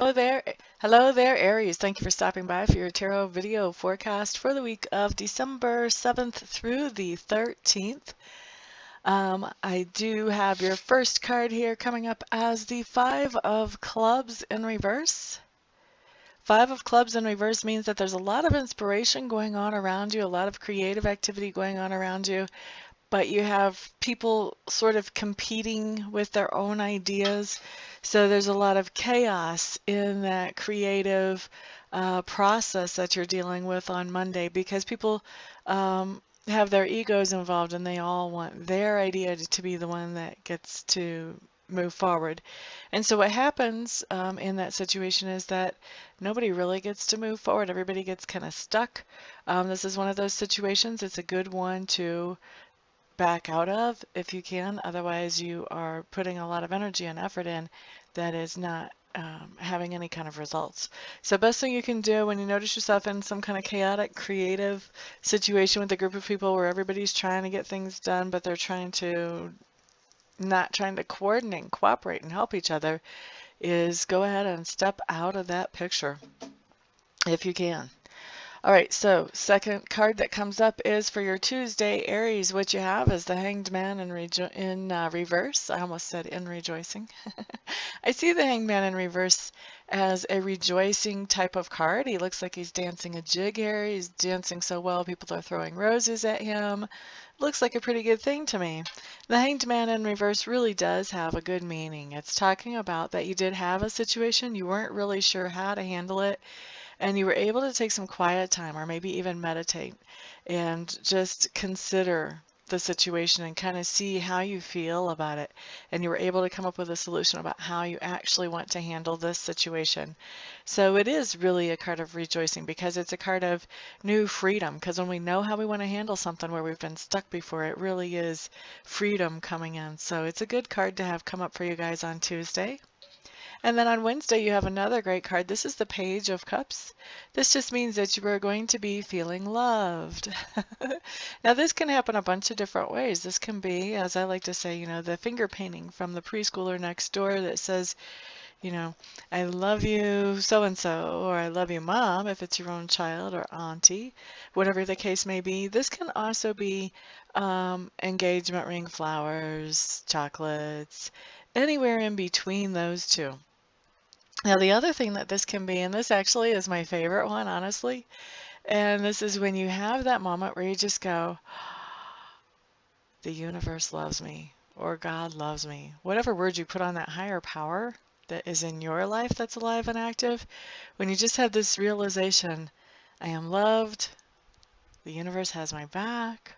Hello there, Aries. Thank you for stopping by for your tarot video forecast for the week of December 7th through the 13th. I do have your first card here coming up as the Five of Clubs in reverse. Five of Clubs in reverse means that there's a lot of inspiration going on around you, a lot of creative activity going on around you, but you have people sort of competing with their own ideas. So there's a lot of chaos in that creative process that you're dealing with on Monday because people have their egos involved and they all want their idea to be the one that gets to move forward. And so what happens in that situation is that nobody really gets to move forward. Everybody gets kind of stuck. This is one of those situations. It's a good one to back out of if you can. Otherwise, you are putting a lot of energy and effort in that is not having any kind of results. So best thing you can do when you notice yourself in some kind of chaotic, creative situation with a group of people where everybody's trying to get things done, but they're not trying to coordinate and cooperate and help each other, is go ahead and step out of that picture if you can. All right, so second card that comes up is for your Tuesday, Aries. What you have is the Hanged Man in reverse. I almost said in rejoicing. I see the Hanged Man in reverse as a rejoicing type of card. He looks like he's dancing a jig here. He's dancing so well, people are throwing roses at him. Looks like a pretty good thing to me. The Hanged Man in reverse really does have a good meaning. It's talking about that you did have a situation, you weren't really sure how to handle it, and you were able to take some quiet time or maybe even meditate and just consider the situation and kind of see how you feel about it. And you were able to come up with a solution about how you actually want to handle this situation. So it is really a card of rejoicing because it's a card of new freedom. Because when we know how we want to handle something where we've been stuck before, it really is freedom coming in. So it's a good card to have come up for you guys on Tuesday. And then on Wednesday, you have another great card. This is the Page of Cups. This just means that you are going to be feeling loved. Now, this can happen a bunch of different ways. This can be, as I like to say, you know, the finger painting from the preschooler next door that says, you know, I love you so-and-so, or I love you, Mom, if it's your own child, or Auntie, whatever the case may be. This can also be engagement ring, flowers, chocolates, anywhere in between those two. Now, the other thing that this can be, and this actually is my favorite one, honestly, and this is when you have that moment where you just go, the universe loves me, or God loves me. Whatever word you put on that higher power that is in your life that's alive and active, when you just have this realization, I am loved, the universe has my back,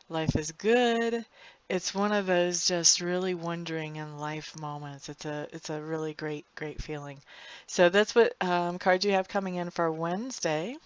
life is good. It's one of those just really wondering in life moments. It's a really great feeling. So that's what card you have coming in for Wednesday.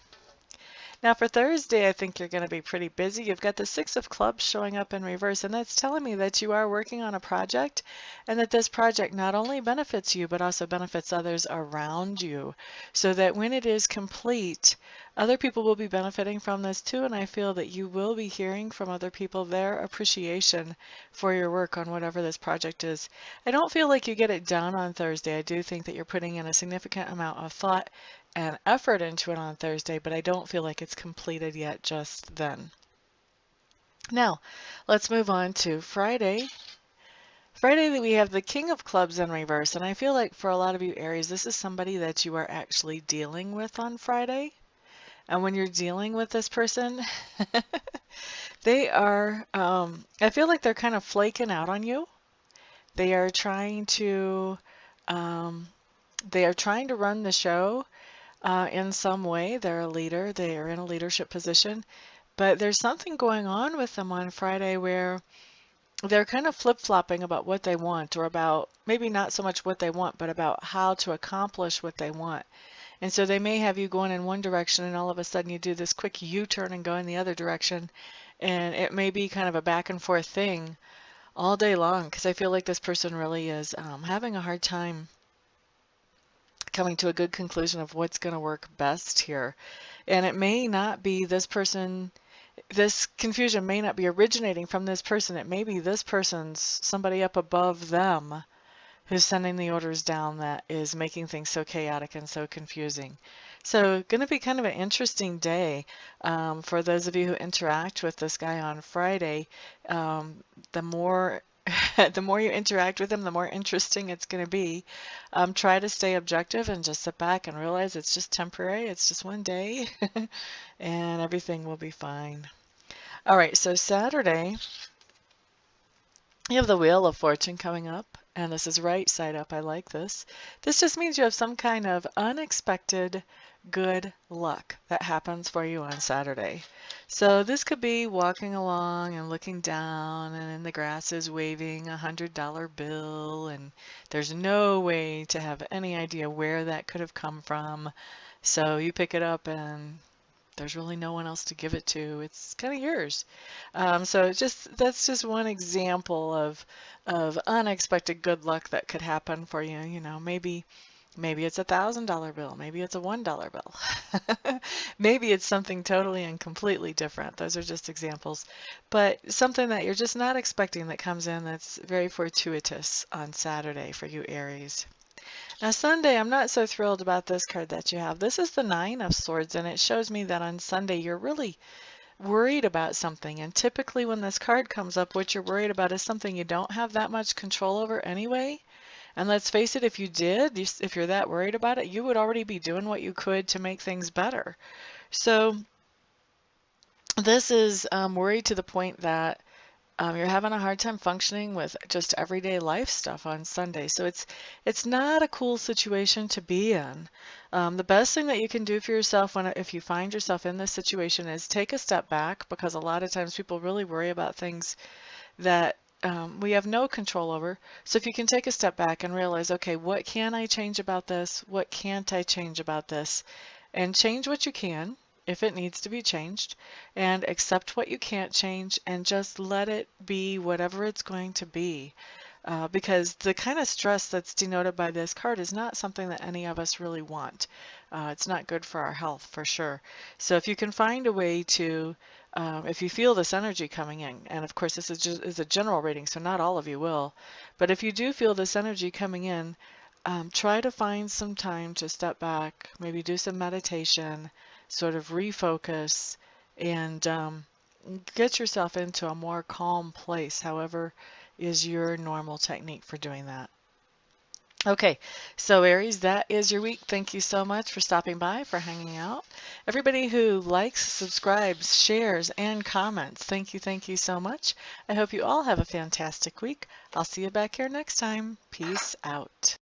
Now for Thursday, I think you're going to be pretty busy. You've got the Six of Clubs showing up in reverse, and that's telling me that you are working on a project and that this project not only benefits you, but also benefits others around you, so that when it is complete, other people will be benefiting from this too, and I feel that you will be hearing from other people their appreciation for your work on whatever this project is. I don't feel like you get it done on Thursday. I do think that you're putting in a significant amount of thought and effort into it on Thursday, but I don't feel like it's completed yet just then. Now, let's move on to Friday. Friday, we have the King of Clubs in reverse, and I feel like for a lot of you Aries, this is somebody that you are actually dealing with on Friday. And when you're dealing with this person, they are, I feel like they're kind of flaking out on you. They are trying to run the show. In some way. They're a leader, they are in a leadership position, but there's something going on with them on Friday where they're kind of flip-flopping about what they want, or about maybe not so much what they want, but about how to accomplish what they want. And so they may have you going in one direction and all of a sudden you do this quick U-turn and go in the other direction, and it may be kind of a back and forth thing all day long, because I feel like this person really is having a hard time coming to a good conclusion of what's going to work best here. And it may not be this person, this confusion may not be originating from this person. It may be this person's somebody up above them who's sending the orders down that is making things so chaotic and so confusing. So going to be kind of an interesting day for those of you who interact with this guy on Friday. The more the more you interact with him, the more interesting it's going to be. Try to stay objective and just sit back and realize it's just temporary. It's just one day and everything will be fine. All right, so Saturday, you have the Wheel of Fortune coming up, and this is right side up. I like this. This just means you have some kind of unexpected good luck that happens for you on Saturday. So this could be walking along and looking down, and the grass is waving a $100 bill, and there's no way to have any idea where that could have come from. So you pick it up and there's really no one else to give it to. It's kind of yours. So that's just one example of unexpected good luck that could happen for you. You know, maybe it's a $1,000 bill. Maybe it's a $1 bill. Maybe it's something totally and completely different. Those are just examples. But something that you're just not expecting that comes in that's very fortuitous on Saturday for you, Aries. Now Sunday, I'm not so thrilled about this card that you have. This is the Nine of Swords, and it shows me that on Sunday you're really worried about something. And typically when this card comes up, what you're worried about is something you don't have that much control over anyway. And let's face it, if you did, if you're that worried about it, you would already be doing what you could to make things better. So this is worried to the point that you're having a hard time functioning with just everyday life stuff on Sunday. So it's not a cool situation to be in. The best thing that you can do for yourself if you find yourself in this situation is take a step back, because a lot of times people really worry about things that we have no control over. So if you can take a step back and realize, okay, what can I change about this? What can't I change about this? And change what you can if it needs to be changed, and accept what you can't change, and just let it be whatever it's going to be. Because the kind of stress that's denoted by this card is not something that any of us really want. It's not good for our health, for sure. So if you can find a way to, if you feel this energy coming in, and of course this is a general reading, so not all of you will, but if you do feel this energy coming in, try to find some time to step back, maybe do some meditation, sort of refocus, and get yourself into a more calm place, however is your normal technique for doing that. Okay, so Aries, that is your week. Thank you so much for stopping by, for hanging out. Everybody who likes, subscribes, shares, and comments, thank you so much. I hope you all have a fantastic week. I'll see you back here next time. Peace out.